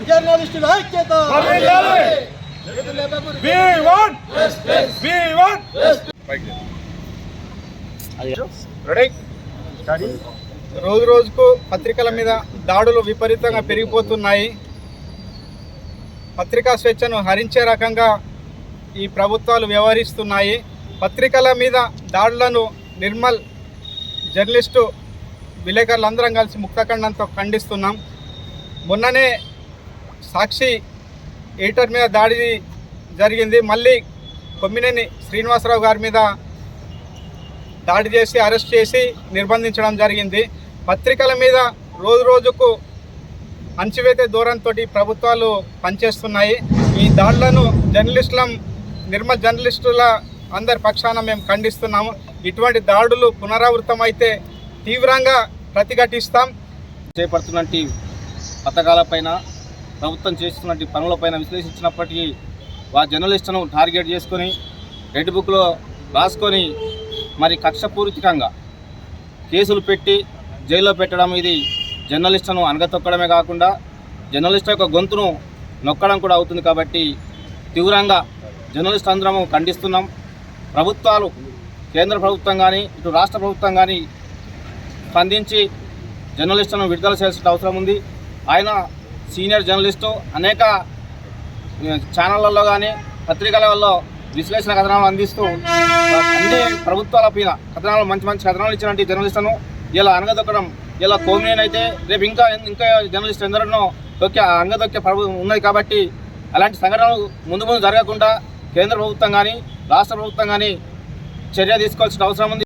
జర్నలిస్టుల ఐక్యత. రోజు రోజుకు పత్రికల మీద దాడులు విపరీతంగా పెరిగిపోతున్నాయి. పత్రికా స్వేచ్ఛను హరించే రకంగా ఈ ప్రభుత్వాలు వ్యవహరిస్తున్నాయి. పత్రికల మీద దాడులను నిర్మల్ జర్నలిస్టు విలేకరులందరం కలిసి ముక్తఖండంతో ఖండిస్తున్నాం. మొన్ననే సాక్షి ఎడిటర్ మీద దాడి జరిగింది. మళ్ళీ కొమ్మినేని శ్రీనివాసరావు గారి మీద దాడి చేసి అరెస్ట్ చేసి నిర్బంధించడం జరిగింది. పత్రికల మీద రోజు రోజుకు అణచివేత ధోరణితో ప్రభుత్వాలు పనిచేస్తున్నాయి. ఈ దాడులను నిర్మల్ జర్నలిస్టుల అందరి పక్షాన మేము ఖండిస్తున్నాము. ఇటువంటి దాడులు పునరావృతమైతే తీవ్రంగా ప్రతిఘటిస్తాం. చేపడుతున్నటువంటి పథకాలపైన ప్రభుత్వం చేస్తున్నటువంటి పనులపైన విశ్లేషించినప్పటికీ జర్నలిస్టును టార్గెట్ చేసుకొని రెడ్ బుక్లో రాసుకొని మరి కక్షపూరితంగా కేసులు పెట్టి జైల్లో పెట్టడం, ఇది జర్నలిస్టును అనగతొక్కడమే కాకుండా జర్నలిస్టు యొక్క గొంతును నొక్కడం కూడా అవుతుంది. కాబట్టి తీవ్రంగా జర్నలిస్టు అందరము ఖండిస్తున్నాం. ప్రభుత్వాలు, కేంద్ర ప్రభుత్వం కానీ ఇటు రాష్ట్ర ప్రభుత్వం కానీ స్పందించి జర్నలిస్టులను విడుదల చేయాల్సిన అవసరం ఉంది. ఆయన సీనియర్ జర్నలిస్టు, అనేక ఛానళ్లలో కానీ పత్రికలలో విశ్లేషణ కథనాలు అందిస్తూ అన్ని ప్రభుత్వాల పైన కథనాలు మంచి మంచి కథనాలు ఇచ్చినటువంటి జర్నలిస్టులను ఇలా అనగదొక్కడం, ఇలా కోమినేని అయితే రేపు ఇంకా జర్నలిస్టు ఎందరో అనగదొక్కే ఉన్నది. కాబట్టి అలాంటి సంఘటనలు ముందు జరగకుండా కేంద్ర ప్రభుత్వం కానీ రాష్ట్ర ప్రభుత్వం కానీ చర్య తీసుకోవాల్సిన అవసరం ఉంది.